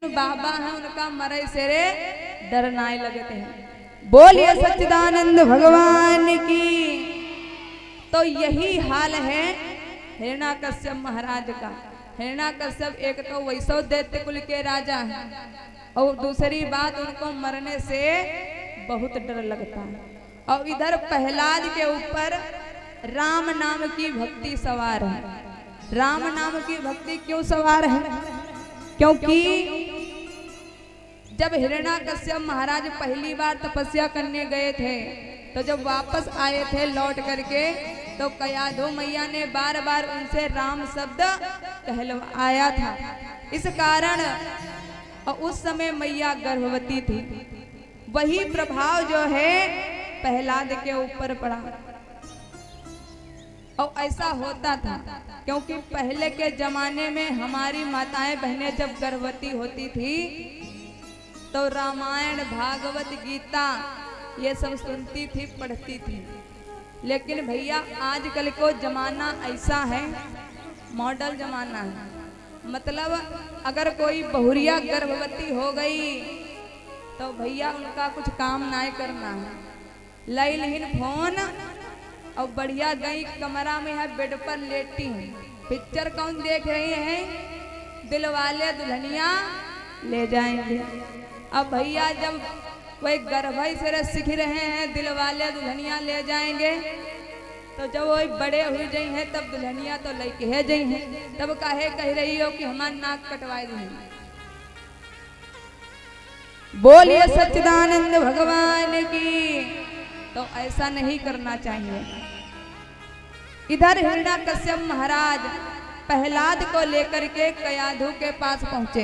बाबा है उनका मरे से रे डरनाए लगते हैं। बोलिए सच्चिदानंद भगवान की। तो यही हाल है हिरण्याकश्यप महाराज का। हिरण्याकश्यप एक तो वैष्णव दैत्य कुल के राजा है और दूसरी बात उनको मरने से बहुत डर लगता है। और इधर प्रहलाद के ऊपर राम नाम की भक्ति सवार है। राम नाम की भक्ति क्यों सवार है? क्योंकि जब हिरण्याकश्यप महाराज पहली बार तपस्या करने गए थे तो जब वापस आए थे लौट करके तो कयाधु मैया ने बार बार उनसे राम शब्द कहलवाया था। इस कारण और उस समय मैया गर्भवती थी। वही प्रभाव जो है प्रहलाद के ऊपर पड़ा। और ऐसा होता था क्योंकि पहले के जमाने में हमारी माताएं बहनें जब गर्भवती होती थी तो रामायण भागवत गीता ये सब सुनती थी, पढ़ती थी। लेकिन भैया आजकल को जमाना ऐसा है, मॉडल जमाना है। मतलब अगर कोई बहुरिया गर्भवती हो गई तो भैया उनका कुछ काम ना करना है। लैलहीन फोन और बढ़िया गई कमरा में है, बेड पर लेटी है। पिक्चर कौन देख रही है? दिलवाले दुल्हनिया ले जाएंगे। अब भैया जब कोई गर्भई से सीख रहे हैं दिलवाले दुल्हनिया ले जाएंगे तो जब वो बड़े हुई गई हैं तब दुल्हनिया तो लड़के है गई हैं, तब काहे कह रही हो कि हमारा नाक कटवाए दी। बोलिए सच्चिदानंद भगवान की। तो ऐसा नहीं करना चाहिए। इधर हिरण्याकश्यप महाराज प्रहलाद को लेकर के कयाधु के पास पहुंचे।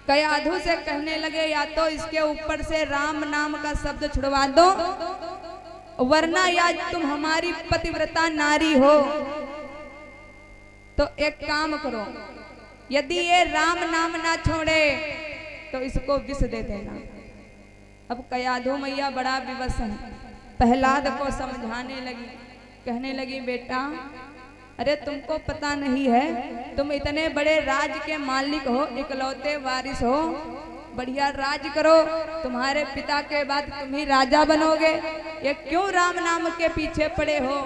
कयाधु से कहने लगे या तो इसके ऊपर से राम नाम का शब्द छुड़वा दो वरना या तुम हमारी पतिव्रता नारी हो तो एक काम करो, यदि ये राम नाम ना छोड़े तो इसको विष दे देना। अब कयाधु मैया बड़ा विवश है, प्रहलाद को समझाने लगी, कहने लगी बेटा अरे तुमको पता नहीं है, तुम इतने बड़े राज के मालिक हो, इकलौते वारिस हो, बढ़िया राज करो, तुम्हारे पिता के बाद तुम ही राजा बनोगे, ये क्यों राम नाम के पीछे पड़े हो?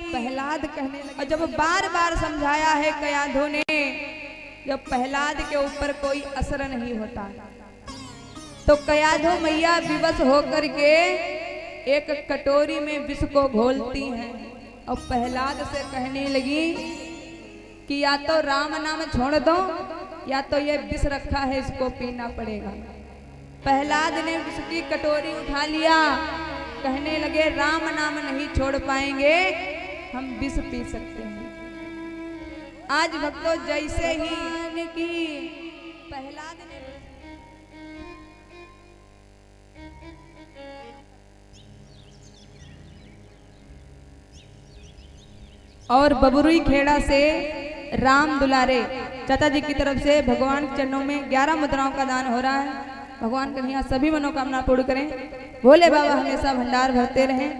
प्रहलाद कहने लगे। और जब बार बार समझाया है कयाधु ने, जब प्रहलाद के ऊपर कोई असर नहीं होता तो कयाधु मैया विवश होकर के एक कटोरी में विष को घोलती हैं और प्रहलाद से कहने लगी कि या तो राम नाम छोड़ दो या तो ये विष रखा है इसको पीना पड़ेगा। प्रहलाद ने विष की कटोरी उठा लिया, कहने लगे राम नाम नहीं छोड़ पाएंगे, हम विष पी सकते हैं। आज भक्तों जैसे ही की प्रहलाद ने और बबरुई खेड़ा से राम दुलारे चाचा जी की तरफ से भगवान के चरणों में 11 मुद्राओं का दान हो रहा है। भगवान कन्हैया सभी मनोकामना पूर्ण करें। भोले बाबा हमेशा भंडार भरते रहें।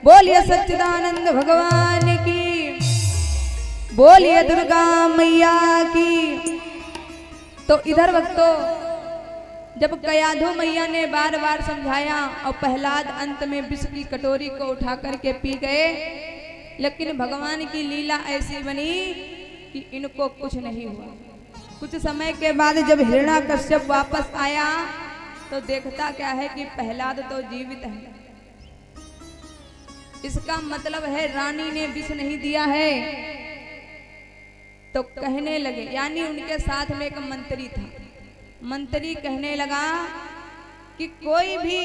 बोलिए सच्चिदानंद भगवान की। बोलिए दुर्गा मैया की। तो इधर भक्तों जब कयाधु मैया ने बार बार समझाया और प्रहलाद अंत में विष की कटोरी को उठा करके पी गए, लेकिन भगवान की लीला ऐसी बनी कि इनको कुछ नहीं हुआ। कुछ समय के बाद जब हिरण्याकश्यप वापस आया तो देखता क्या है कि प्रहलाद तो जीवित है। इसका मतलब है रानी ने विष नहीं दिया है। तो कहने लगे, यानी उनके साथ में एक मंत्री था। मंत्री कहने लगा कि कोई भी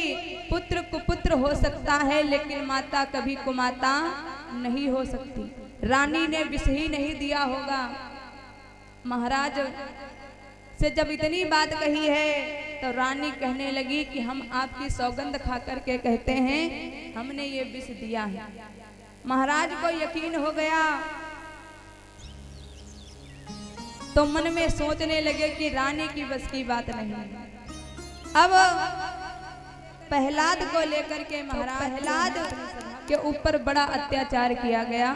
पुत्र कुपुत्र हो सकता है लेकिन माता कभी कुमाता नहीं हो सकती। रानी ने विष ही नहीं दिया होगा। महाराज से जब इतनी बात कही है तो रानी कहने लगी कि हम आपकी सौगंध खा करके कहते हैं हमने ये विष दिया है। महाराज को यकीन हो गया तो मन में सोचने लगे कि रानी की बस की बात नहीं। अब प्रहलाद को लेकर के महाराज प्रहलाद के ऊपर बड़ा अत्याचार किया गया।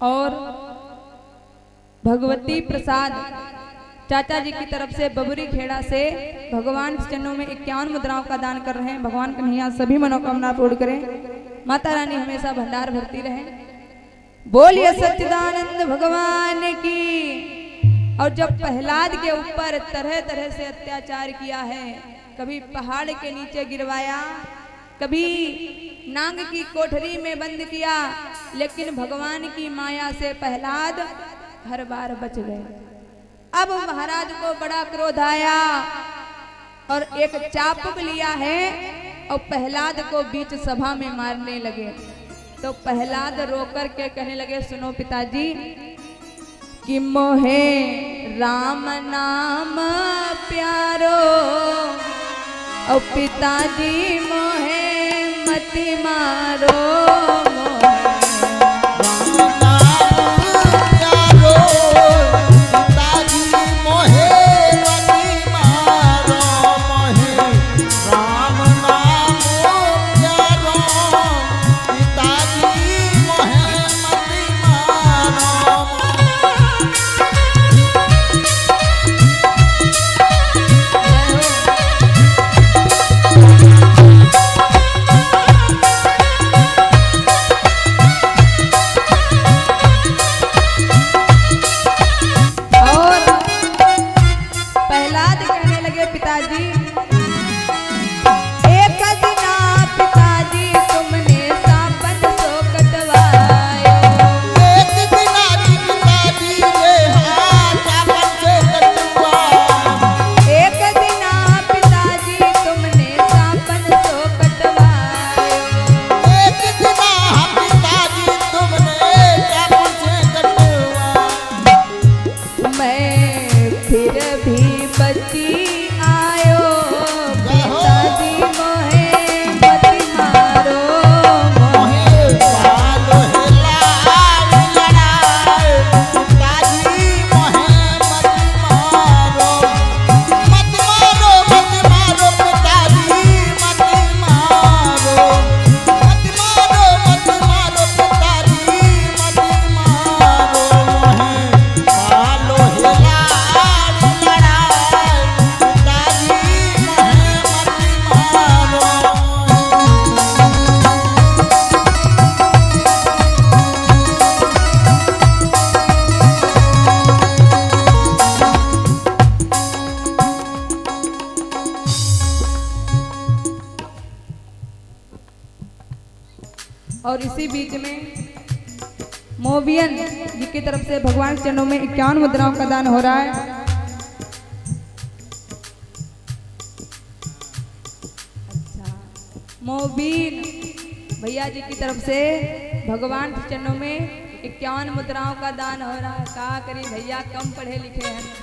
और भगवती प्रसाद चाचा जी की तरफ से बबुरी खेड़ा से भगवान चरणों में 51 मुद्राओं का दान कर रहे हैं। भगवान कन्हैया सभी मनोकामना पूर्ण करें, माता रानी हमेशा भंडार भरती रहे। बोलिए सच्चिदानंद भगवान की। और जब प्रहलाद के ऊपर तरह तरह से अत्याचार किया है, कभी पहाड़ के नीचे गिरवाया, कभी नांग की कोठरी में बंद किया, लेकिन भगवान की माया से प्रहलाद हर बार बच गए। अब महाराज को बड़ा क्रोध आया और एक चाबुक लिया है और प्रहलाद को बीच सभा में मारने लगे। तो प्रहलाद रोकर के कहने लगे, सुनो पिताजी कि मोहे राम नाम प्यारो और पिताजी मोहे मति मारो। और इसी बीच में मोबियन जी की तरफ से भगवान चरणों में 51 मुद्राओं का दान हो रहा है। अच्छा, मोबिन भैया जी की तरफ से भगवान चरणों में 51 मुद्राओं का दान हो रहा है। कहा करी भैया कम पढ़े लिखे हैं।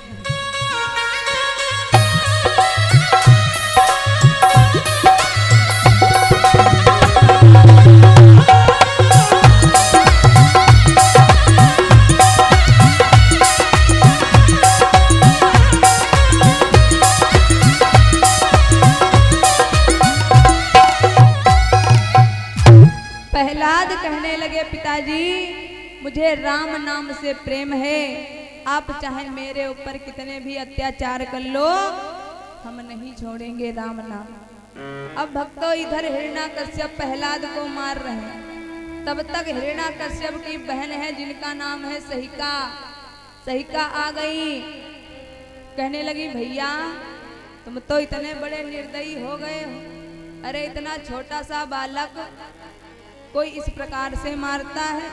प्रहलाद कहने लगे, पिताजी मुझे राम नाम से प्रेम है, आप चाहे मेरे ऊपर कितने भी अत्याचार कर लो, हम नहीं छोड़ेंगे राम नाम। अब भक्तों इधर हिरण्याकश्यप प्रहलाद को मार रहे हैं, तब तक हिरण्याकश्यप की बहन है जिनका नाम है सहिका। सहिका आ गई, कहने लगी भैया तुम तो इतने बड़े निर्दयी हो गए हो, अरे इतना छोटा सा बालक कोई इस प्रकार से मारता है।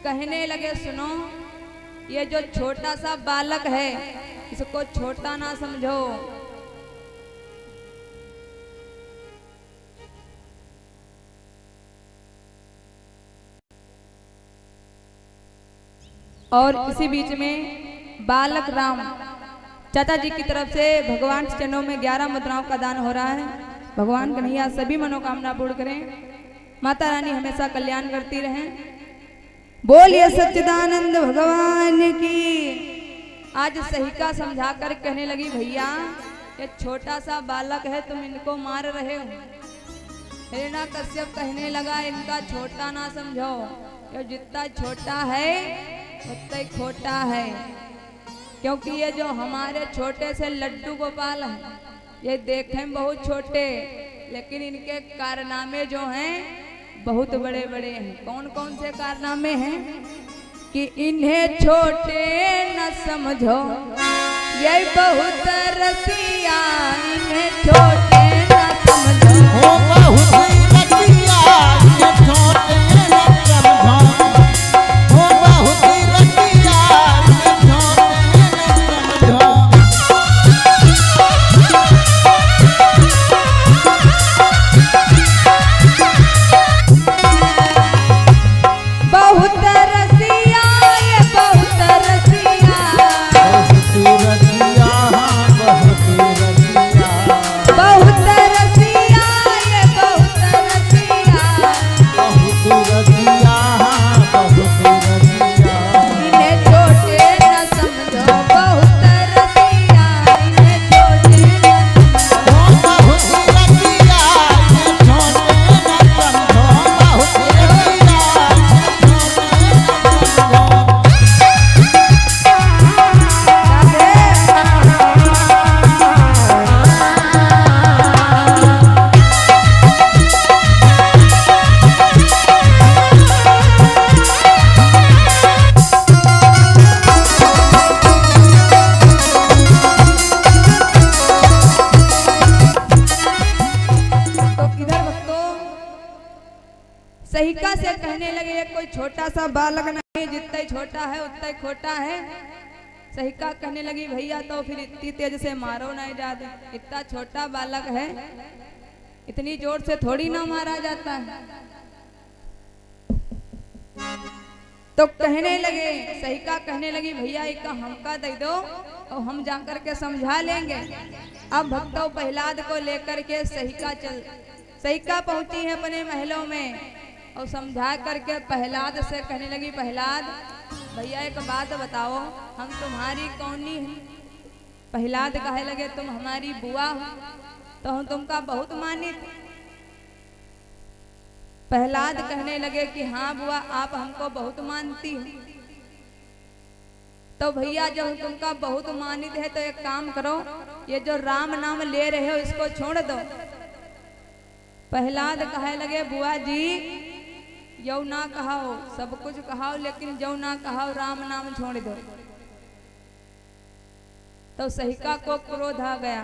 कहने लगे सुनो, ये जो छोटा सा बालक है इसको छोटा ना समझो, और इसी बीच में बालक राम चाचा जी की तरफ से भगवान चरणों में 11 मुद्राओं का दान हो रहा है। भगवान कन्हैया सभी मनोकामना पूर्ण करें, माता रानी हमेशा कल्याण करती रहें। बोलिए सच्चिदानंद भगवान की। आज सहिका समझा कर कहने लगी भैया ये छोटा सा बालक है, तुम इनको मार रहे हो। हिरण्याकश्यप कहने लगा इनका छोटा ना समझो, ये जितना छोटा है उतना ही खोटा है, क्योंकि ये जो हमारे छोटे से लड्डू गोपाल हैं, ये देखे में बहुत छोटे, लेकिन इनके कारनामे जो हैं बहुत बड़े बड़े हैं। कौन कौन से कारनामे हैं कि इन्हें छोटे न समझो, ये बहुत रसिया, इन्हें छोटे न समझो, बहुत रसिया, ये छोटे न समझो, बहुत रसिया, ये छोटे न समझो। बहुत रसिया, ये बहुत रसिया, बहुत रसिया, बहुत रसिया, बहुत रसिया, ये बहुत रसिया, बहुत रसिया, बहुत रसिया। इन्हें छोटे न समझो, बहुत रसिया, इन्हें छोटे न समझो, बहुत रसिया, ये छोटे न समझो, बहुत रसिया, तो इधर भक्तों सहिका से कहने लगे ये कोई छोटा सा बालक नहीं, जितना ही छोटा है उतना ही खोटा है। सहिका कहने लगी भैया तो फिर इतनी तेज से मारो नहीं जाते, इतना छोटा बालक है, इतनी जोर से थोड़ी ना मारा जाता है। तो कहने लगे, सहिका कहने लगी भैया एक हमका दे दो और हम जाकर के समझा लेंगे। अब भक्तों प्रहलाद को लेकर के सहिका पहुंची है अपने महलों में और समझा करके प्रहलाद से कहने लगी प्रहलाद भैया एक बात बताओ, हम तुम्हारी कौनी हैं? प्रहलाद कहे लगे तुम हमारी बुआ हो, तो हम तुमका बहुत मानित। प्रहलाद कहने लगे कि हाँ बुआ आप हमको बहुत मानती हो, तो भैया जब तुमका बहुत मानित है तो एक काम करो, ये जो राम नाम ले रहे हो इसको छोड़ दो। प्रहलाद कहे लगे बुआ जी यौ ना कहाओ, सब कुछ कहाओ लेकिन जौ ना कहाओ राम नाम छोड़ दो। तो सहिका को क्रोध आ गया,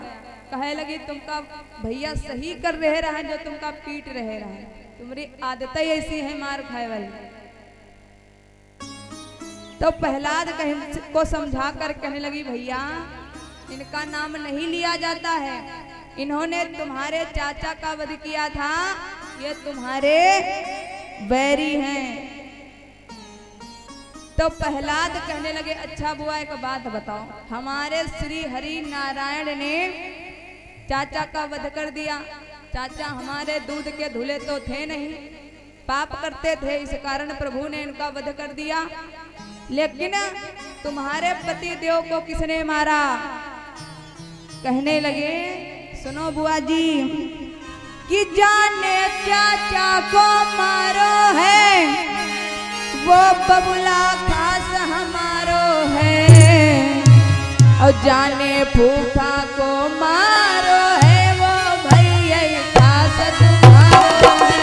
कहे लगी तुमका भैया सही कर रहे रहा जो तुमका पीट रहे रहा, तुम्हारी आदत ही ऐसी है मार खाए वाली। तो प्रहलाद को समझा कर कहने लगी भैया इनका नाम नहीं लिया जाता है, इन्होंने तुम्हारे चाचा का वध किया था, ये तुम्हारे बैरी हैं। तो प्रहलाद कहने लगे अच्छा बुआ एक बात बताओ, हमारे श्री हरि नारायण ने चाचा का वध कर दिया, चाचा हमारे दूध के धुले तो थे नहीं, पाप करते थे, इस कारण प्रभु ने इनका वध कर दिया। लेकिन तुम्हारे पति देव को किसने मारा? कहने लगे सुनो बुआ जी कि जाने चाचा को मारो है वो बबुला खास हमारो है, और जाने फूफा को मारो है वो भैया खास तुम्हारो है।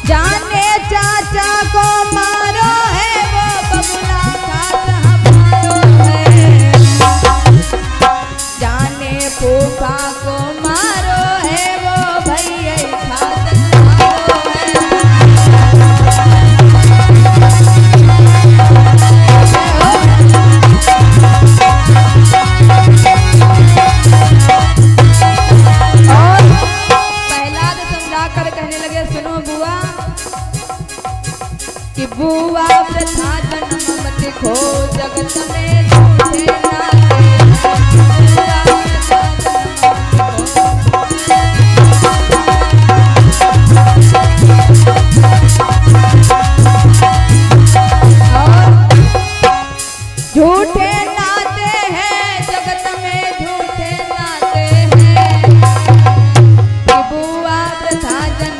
जाने चाचा को मारो है वो बबुला खास हमारो है, जाने फूफा को मारो है वो भैया खास हमारो है। और प्रहलाद समझा कर कहने लगे सुनो बुआ कि बुआ प्रथा जन्म मत खो जगत में झूठे नाते, बुआ प्रथा जन्म मत खो। और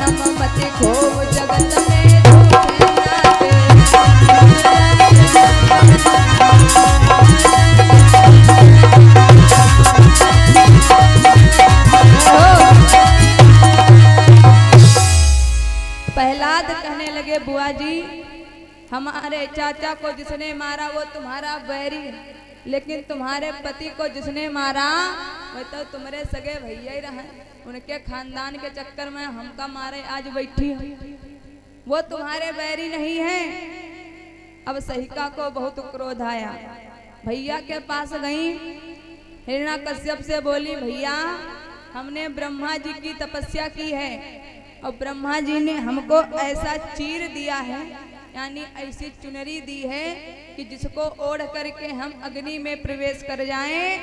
जन्म मति खूब जगत में झूठे नाते। प्रहलाद कहने लगे बुआ जी, हमारे चाचा को जिसने मारा वो तुम्हारा बैरी है, लेकिन तुम्हारे पति को जिसने मारा वो तो तुम्हारे सगे भैया ही रहे, उनके खानदान के चक्कर में हमका मारे आज बैठी है, वो तुम्हारे बैरी नहीं है। अब सहिका को बहुत क्रोध आया, भैया के पास गई, हिरण्याकश्यप से बोली भैया हमने ब्रह्मा जी की तपस्या की है और ब्रह्मा जी ने हमको ऐसा चीर दिया है, यानी ऐसी चुनरी दी है कि जिसको ओढ़ करके हम अग्नि में प्रवेश कर जाएं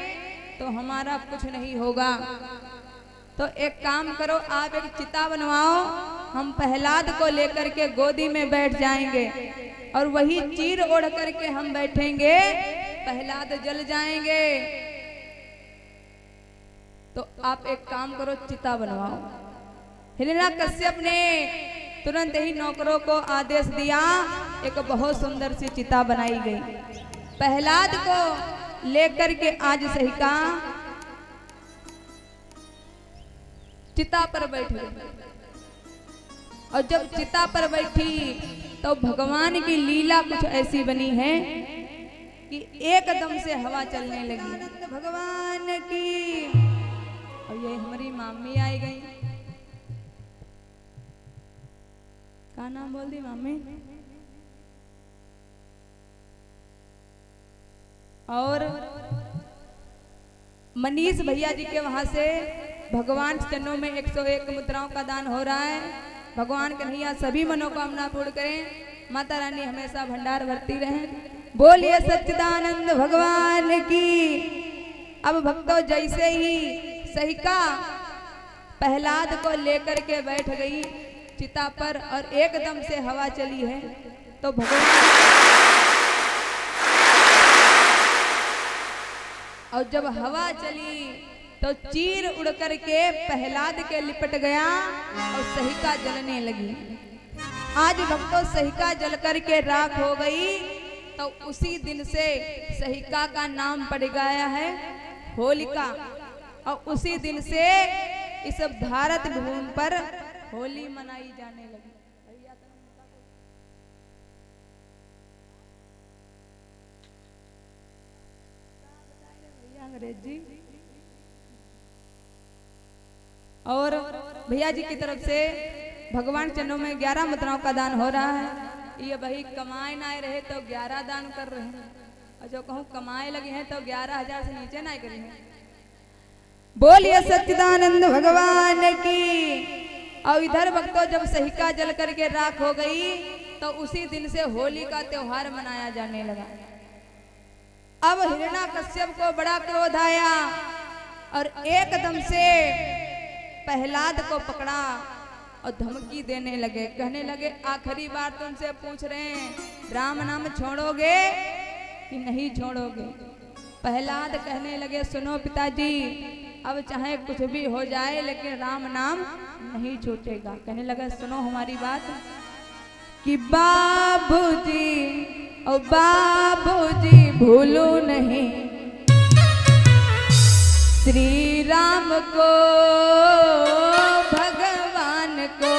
तो हमारा कुछ नहीं होगा। तो एक काम करो, आप एक चिता बनवाओ, हम प्रहलाद को लेकर के गोदी में बैठ जाएंगे और वही चीर ओढ़ करके हम बैठेंगे, प्रहलाद जल जाएंगे। तो आप एक काम करो, चिता बनवाओ। हिरण्याकश्यप ने तुरंत ही नौकरों को आदेश दिया, एक बहुत सुंदर सी चिता बनाई गई। प्रहलाद को लेकर के आज सहिका चिता पर बैठी, और जब चिता पर बैठी तो भगवान की लीला कुछ ऐसी बनी है कि एकदम से हवा चलने लगी। भगवान की, और ये हमारी मामी आई गई, क्या नाम बोल दी मामी? और मनीष भैया जी के वहां से भगवान चरणों में 101 मुद्राओं का दान हो रहा है। भगवान कन्हैया सभी मनोकामना पूर्ण करें, माता रानी हमेशा भंडार भरती रहें। बोलिए सच्चिदानंद भगवान की। अब भक्तों जैसे ही सहिका प्रहलाद को लेकर के बैठ गई चिता पर और एकदम से हवा चली है, तो भगवान, और जब हवा चली तो चीर उड़ करके प्रहलाद के लिपट गया और सहिका जलने लगी। आज भक्तों सहिका जल करके राख हो गई, तो उसी दिन से सहिका का नाम पड़ गया है होलिका, और उसी दिन से इस भारत भूमि पर होली मनाई जाने लगी। अंग्रेजी। और भैया जी की तरफ से भगवान चरणों में 11 मुद्राओं का दान हो रहा है। ये भाई कमाए ना रहे तो 11 दान कर रहे हैं, और जो कहूँ कमाए लगे हैं तो 11,000 से नीचे ना करी है। बोलिए सच्चिदानंद भगवान की। और इधर भक्तों जब सहिका जल करके राख हो गई तो उसी दिन से होली का त्योहार मनाया जाने लगा। अब हिरण्याकश्यप को बड़ा क्रोध आया और एकदम से प्रहलाद को पकड़ा और धमकी देने लगे, कहने लगे आखिरी बार तुमसे पूछ रहे हैं, राम नाम छोड़ोगे कि नहीं छोड़ोगे? प्रहलाद कहने लगे सुनो पिताजी, अब चाहे कुछ भी हो जाए लेकिन राम नाम नहीं छूटेगा। कहने लगा सुनो हमारी बात कि बाबूजी ओ बाबूजी भूलो नहीं श्री राम को भगवान को।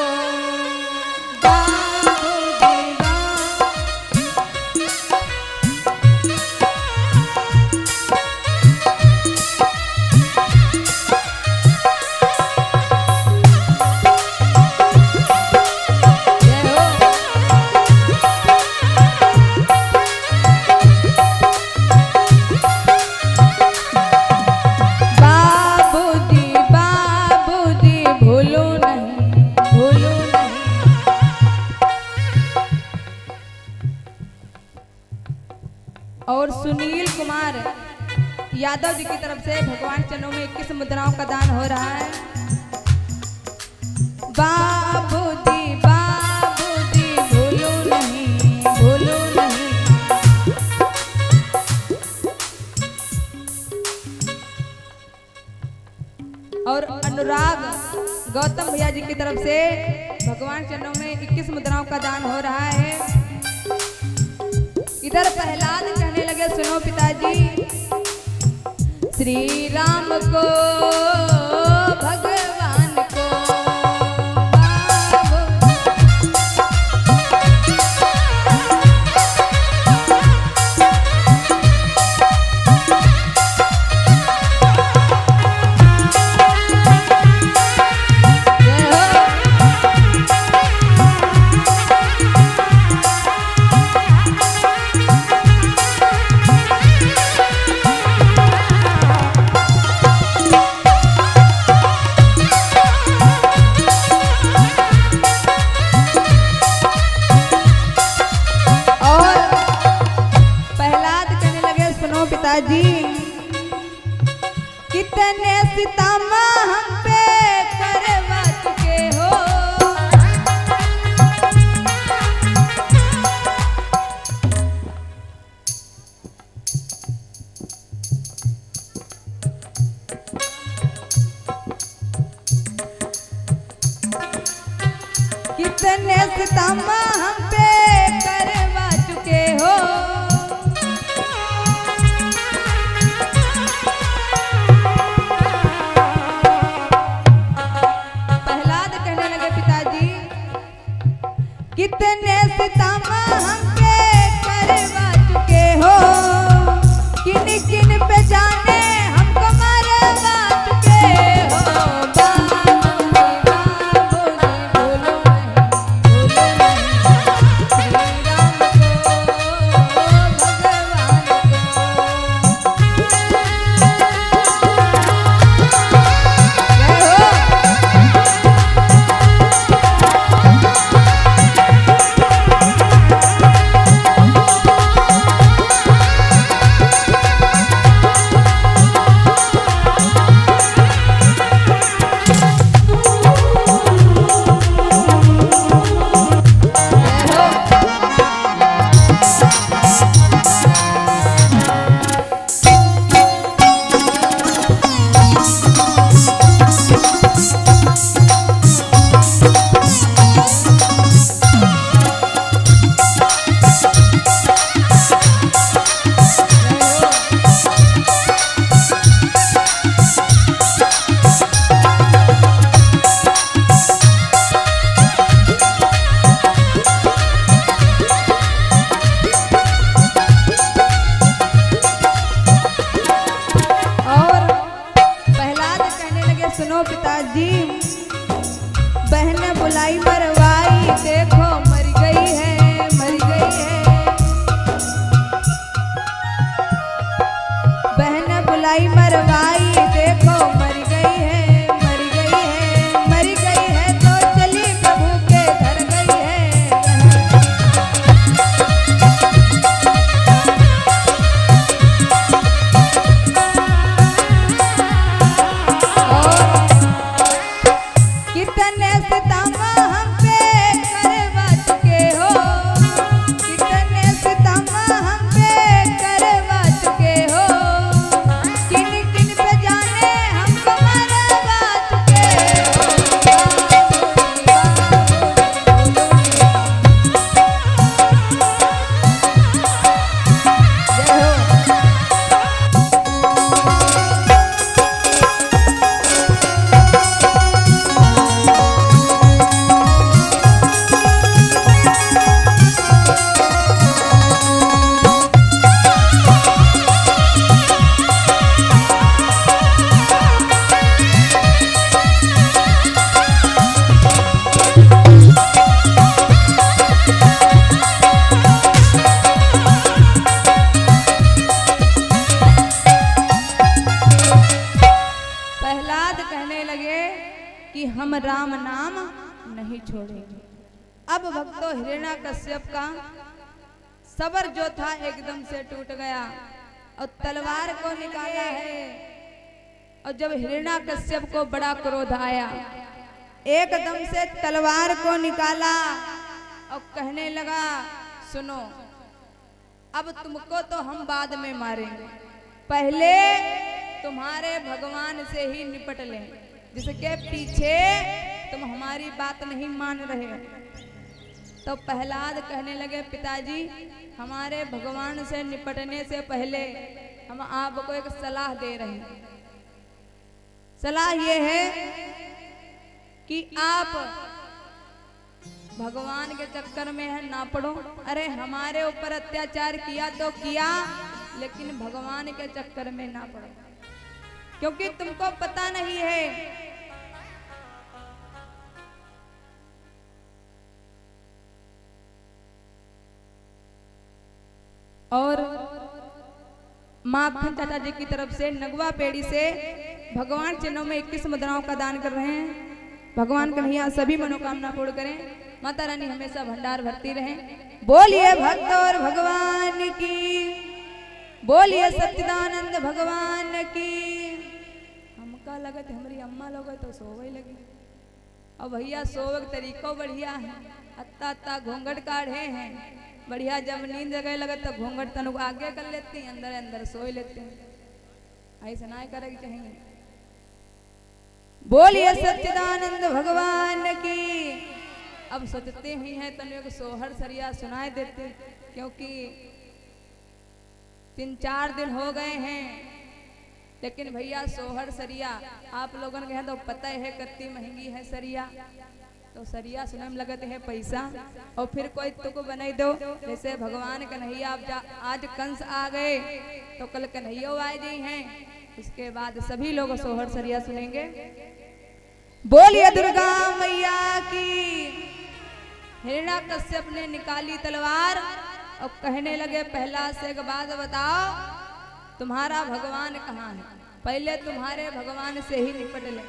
और सुनील कुमार यादव जी की तरफ से भगवान चरणों में 21 मुद्राओं का दान हो रहा है। बाबूजी बाबूजी भूलो नहीं भूलो नहीं। और अनुराग गौतम भैया जी की तरफ से भगवान चरणों में 21 मुद्राओं का दान हो रहा है। इधर प्रहलाद कहने लगे, सुनो पिताजी, श्री राम को भगवान को पिताजी, कितने सितम हम पे करवा चुके हो, कितने सितम हम पे करवा चुके हो। कितने सितम हम पे करवा चुके हो, किन किन पे जाने हमको मरवा चुके हो। बोलो नहीं, श्री राम को सुनो पिताजी, बहन बुलाई मरवाई, देखो मर गई है, मर गई है। बहन बुलाई मरवाई, देखो मर गई है, मर गई है, मर गई है तो चली प्रभु के घर गई है। कितने सितम हम पे करवा चुके हो, कितने सितम हम पे करवा चुके हो, किन किन पे जाने हमको मरवा चुके कि हम राम नाम नहीं छोड़ेंगे। अब भक्तों हिरण्याकश्यप का सबर जो था एकदम से टूट गया और तलवार को निकाला है। और जब हिरण्याकश्यप को बड़ा क्रोध आया, एकदम से तलवार को निकाला और कहने लगा, सुनो अब तुमको तो हम बाद में मारेंगे, पहले तुम्हारे भगवान से ही निपट लें, जिसके पीछे तुम हमारी बात नहीं मान रहे हो। तो प्रहलाद कहने लगे पिताजी, हमारे भगवान से निपटने से पहले हम आपको एक सलाह दे रहे हैं। सलाह ये है कि आप भगवान के चक्कर में है ना पड़ो। अरे हमारे ऊपर अत्याचार किया तो किया, लेकिन भगवान के चक्कर में ना पड़ो, क्योंकि तुमको पता नहीं है और माखन चाचा जी की तरफ से नगवा पेड़ी से भगवान चरणों में 21 मुद्राओं का दान कर रहे हैं। भगवान कन्हैया सभी मनोकामना पूर्ण करें, माता रानी हमेशा भंडार भरती रहें। बोलिए भक्त और भगवान की, बोलिए सच्चिदानंद भगवान की। हमका लगत हमारी अम्मा लोग तो सोवे लगी, और भैया सोवे तरीको बढ़िया है। अत्ता अत्ता घूंघट काढ़े हैं बढ़िया, जब नींद जगह लगे तो घूंघट तनु आगे कर लेती हैं, अंदर अंदर सोई लेते हैं। ऐसा ना करेगी चाहिए। बोलिए सच्चिदानंद भगवान की। अब सोचते हुई हैं तनु एक सोहर सरिया सुनाए देते, क्योंकि 3-4 दिन हो गए हैं, लेकिन भैया सोहर सरिया आप लोगों के यहाँ तो पता है कितनी महंगी है सरिया। तो सरिया सुनने में लगते हैं पैसा, और फिर कोई तुक बनाई दो। जैसे भगवान कन्हैया आज कंस आ गए तो कल कन्हैया आ गई हैं, उसके बाद सभी लोग सोहर सरिया सुनेंगे। बोलिए दुर्गा मैया की। हिरण्याकश्यप ने निकाली तलवार और कहने लगे प्रहलाद से एक बात बताओ, तुम्हारा भगवान कहाँ है? पहले तुम्हारे भगवान से ही निपट ले।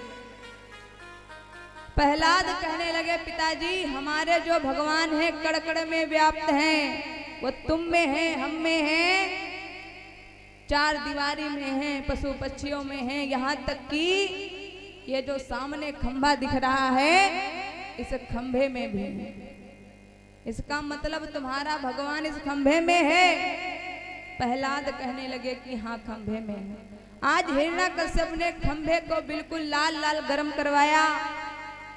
प्रहलाद कहने लगे पिताजी, हमारे जो भगवान हैं कड़कड़ में व्याप्त हैं, वो तुम में है, हम में है, 4 दीवारी में है, पशु पक्षियों में है, यहाँ तक कि ये जो सामने खंभा दिख रहा है इस खंभे में भी है। इसका मतलब तुम्हारा भगवान इस खंभे में है। प्रहलाद कहने लगे कि हाँ खंभे में है। आज हिरण्याकश्यप ने खंभे को बिल्कुल लाल लाल गर्म करवाया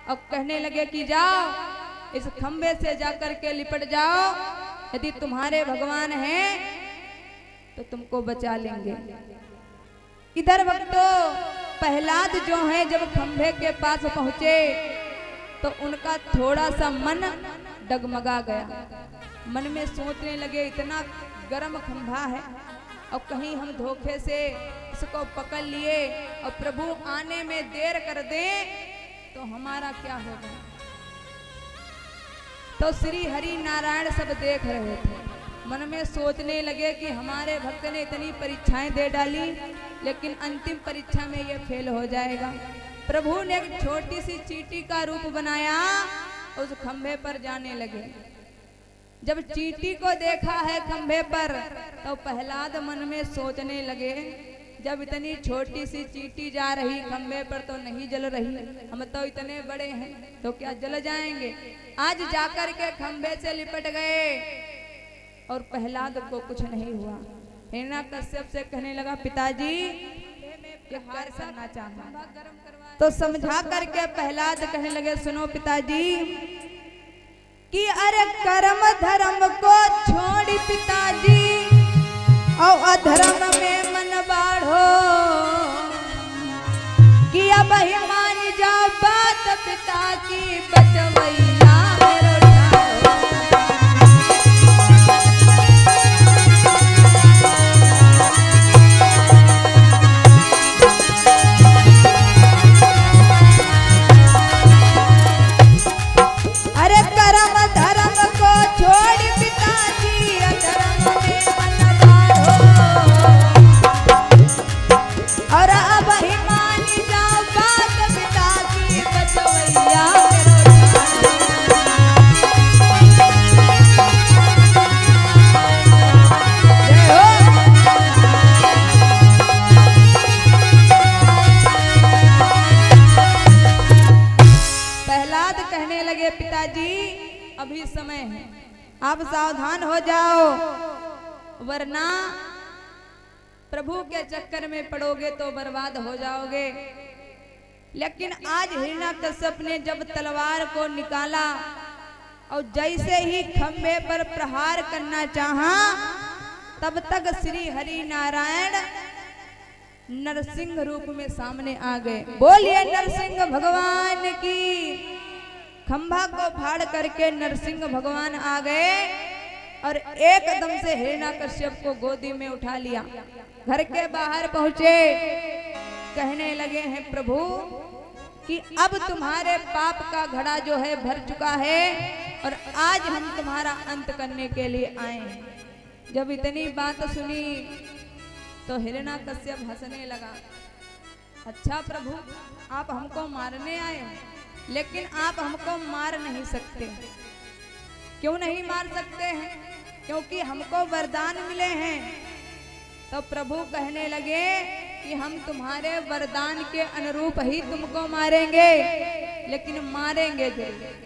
और कहने लगे कि जाओ इस खंभे से जाकर के लिपट जाओ, यदि तुम्हारे भगवान हैं तो तुमको बचा लेंगे। इधर भक्तों प्रहलाद जो है जब खंभे के पास पहुंचे तो उनका थोड़ा सा मन डगमगा गया। मन में सोचने लगे इतना गर्म खंभा है और कहीं हम धोखे से इसको पकड़ लिए और प्रभु आने में देर कर दें तो हमारा क्या होगा। तो श्री हरि नारायण सब देख रहे थे, मन में सोचने लगे कि हमारे भक्त ने इतनी परीक्षाएं दे डाली, लेकिन अंतिम परीक्षा में ये फेल हो जाएगा। प्रभु ने एक छोटी सी चींटी का रूप बनाया, उस खंभे पर जाने लगे। जब चींटी को देखा है खंभे पर तो प्रहलाद मन में सोचने लगे, जब इतनी छोटी सी चींटी जा रही खंभे पर तो नहीं जल रही, हम तो इतने बड़े हैं तो क्या जल जाएंगे। आज जाकर के खंभे से लिपट गए और प्रहलाद को कुछ नहीं हुआ। हिरण्याकश्यप से कहने लगा पिताजी ये हार करना चाहता, तो समझा करके प्रहलाद कहने लगे सुनो पिताजी कि अरे कर्म धर्म को छोड़ पिताजी और अधर्म में मन बाढ़ो, कि अब ही मान जाओ बात पिता की बचवैया अभी समय है, आप सावधान हो जाओ, वरना प्रभु के चक्कर में पड़ोगे तो बर्बाद हो जाओगे। लेकिन आज हिरण्याकश्यप ने जब तलवार को निकाला और जैसे ही खंभे पर प्रहार करना चाहा, तब तक श्री हरि नारायण नरसिंह रूप में सामने आ गए। बोलिए नरसिंह भगवान की। खंभा को फाड़ करके नरसिंह भगवान आ गए और एकदम से हिरण्याकश्यप को गोदी में उठा लिया। घर के बाहर पहुंचे, कहने लगे हैं प्रभु कि अब तुम्हारे पाप का घड़ा जो है भर चुका है और आज हम तुम्हारा अंत करने के लिए आए हैं। जब इतनी बात सुनी तो हिरण्याकश्यप हंसने लगा। अच्छा प्रभु, आप हमको मारने आए हो, लेकिन आप हमको मार नहीं सकते। क्यों नहीं मार सकते हैं? क्योंकि हमको वरदान मिले हैं। तो प्रभु कहने लगे कि हम तुम्हारे वरदान के अनुरूप ही तुमको मारेंगे, लेकिन मारेंगे जरूर।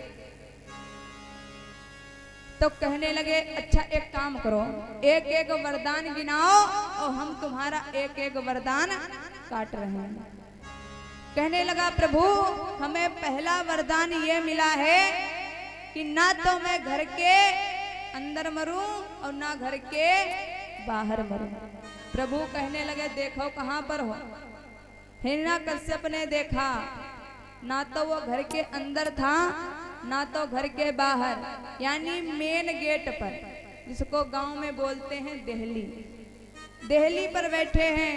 तो कहने लगे अच्छा एक काम करो, एक एक वरदान गिनाओ और हम तुम्हारा एक एक वरदान काट रहे हैं। कहने लगा प्रभु, हमें पहला वरदान ये मिला है कि ना तो मैं घर के अंदर मरूं और ना घर के बाहर मरूं। प्रभु कहने लगे देखो कहां पर हो। हिरण्याकश्यप ने देखा, ना तो वो घर के अंदर था ना तो घर के बाहर, यानी मेन गेट पर, जिसको गांव में बोलते हैं देहली। देहली पर बैठे हैं,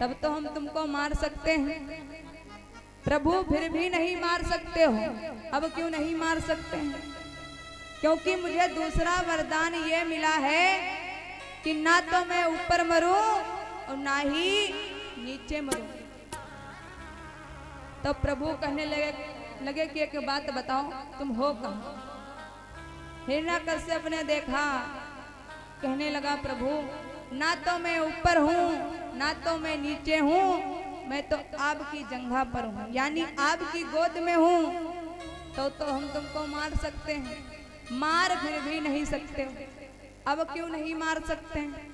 तब तो हम तुमको मार सकते हैं। प्रभु फिर भी नहीं मार सकते हो। अब क्यों नहीं मार सकते हैं? क्योंकि मुझे दूसरा वरदान ये मिला है कि ना तो मैं ऊपर मरूं और ना ही नीचे मरूं। तो प्रभु कहने लगे कि एक बात बताओ, तुम हो कहां? हिरण्याकश्यप ने देखा, कहने लगा प्रभु, ना तो मैं ऊपर हूं ना तो मैं नीचे हूं, मैं तो आपकी जंघा पर हूं, यानी आपकी गोद में हूं। तो हम तुमको मार सकते हैं, मार फिर भी नहीं सकते। अब क्यों नहीं मार सकते हैं?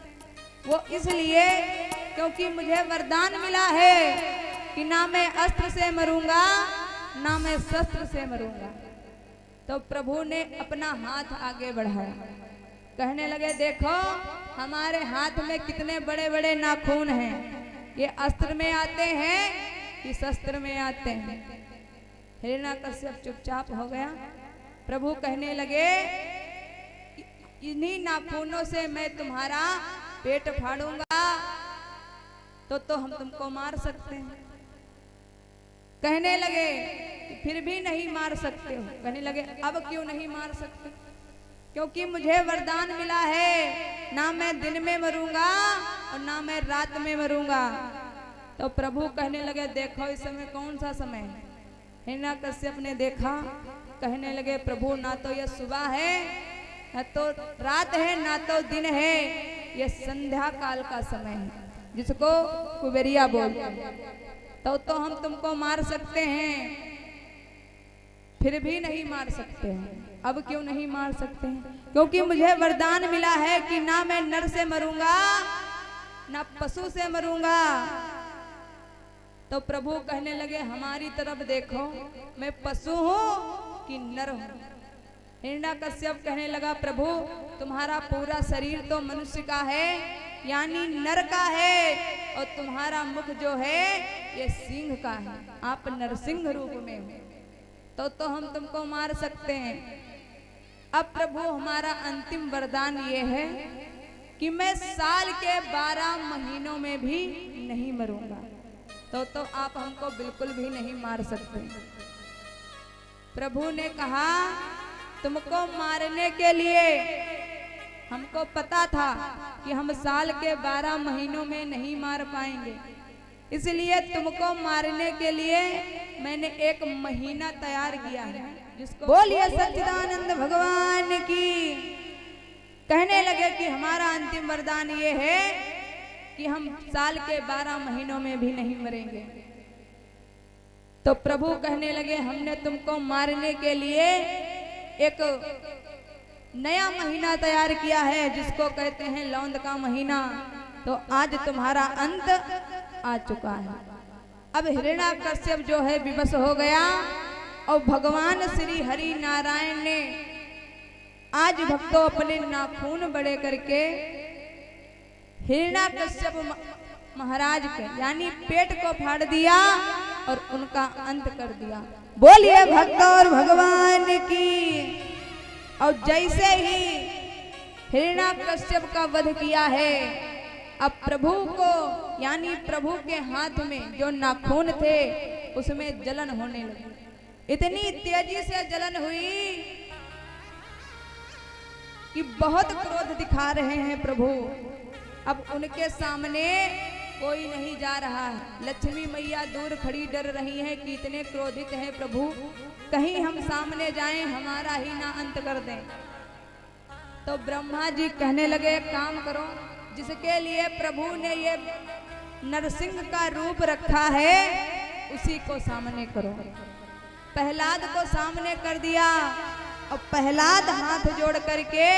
वो इसलिए क्योंकि मुझे वरदान मिला है कि ना मैं अस्त्र से मरूंगा ना मैं शस्त्र से मरूंगा। तो प्रभु ने अपना हाथ आगे बढ़ाया, कहने लगे देखो हमारे हाथ में कितने बड़े बड़े नाखून हैं, ये अस्त्र में आते हैं कि शस्त्र में आते हैं। हिरण्याकश्यप चुपचाप हो गया। प्रभु कहने लगे इन्हीं नाखूनों से मैं तुम्हारा पेट फाड़ूंगा, तो हम तुमको मार सकते हैं। कहने लगे कि फिर भी नहीं मार सकते हो। कहने लगे अब क्यों नहीं मार सकते? क्योंकि मुझे वरदान मिला है, ना मैं दिन में मरूंगा और ना मैं रात में मरूंगा। तो प्रभु कहने लगे देखो इस समय कौन सा समय है? हिरण्याकश्यप ने देखा, कहने लगे प्रभु ना तो यह सुबह है ना तो रात है ना तो दिन है, ये संध्या काल का समय है, जिसको कुबेरिया बोलते हैं। तो हम तुमको मार सकते हैं, फिर भी नहीं मार सकते हैं। अब क्यों नहीं मार सकते हैं? क्योंकि मुझे वरदान मिला है कि ना मैं नर से मरूंगा ना पशु से मरूंगा। तो प्रभु कहने लगे हमारी तरफ देखो, मैं पशु हूं कि नर हूं? हिरण्याकश्यप कहने लगा प्रभु तुम्हारा पूरा शरीर तो मनुष्य का है, यानी नर का है, और तुम्हारा मुख जो है ये सिंह का है, आप नरसिंह रूप में हो। तो हम तुमको मार सकते हैं। अब प्रभु हमारा अंतिम वरदान ये है कि मैं साल के 12 महीनों में भी नहीं मरूंगा। तो आप हमको बिल्कुल भी नहीं मार सकते। प्रभु ने कहा तुमको मारने के लिए हमको पता था कि हम साल के 12 महीनों में नहीं मार पाएंगे, इसलिए तुमको मारने के लिए मैंने एक महीना तैयार किया है, जिसको बोलिए सच्चिदानंद भगवान की। कहने लगे कि हमारा अंतिम वरदान ये है कि हम साल के 12 महीनों में भी नहीं मरेंगे। तो प्रभु कहने लगे हमने तुमको मारने के लिए एक नया महीना तैयार किया है, जिसको कहते हैं लौंद का महीना। तो आज तुम्हारा अंत आ चुका है। अब हिरण्याकश्यप जो है विवश हो गया और भगवान श्री हरि नारायण ने आज भक्तों अपने नाखून बड़े करके हिरण्याकश्यप महाराज के यानी पेट को फाड़ दिया और उनका अंत कर दिया। बोलिए भक्त और भगवान की। और जैसे ही हिरण्याकश्यप का वध किया है, अब प्रभु को यानी प्रभु के हाथ में जो नाखून थे उसमें जलन होने लगी। इतनी तेजी से जलन हुई कि बहुत क्रोध दिखा रहे हैं प्रभु। अब उनके सामने कोई नहीं जा रहा है। लक्ष्मी मैया दूर खड़ी डर रही है कि इतने क्रोधित हैं प्रभु, कहीं हम सामने जाएं हमारा ही ना अंत कर दें। तो ब्रह्मा जी कहने लगे एक काम करो, जिसके लिए प्रभु ने ये नरसिंह का रूप रखा है उसी को सामने करो। प्रहलाद को सामने कर दिया और प्रहलाद हाथ जोड़ करके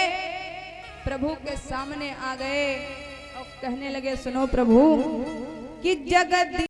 प्रभु के सामने आ गए और कहने लगे सुनो प्रभु कि जगत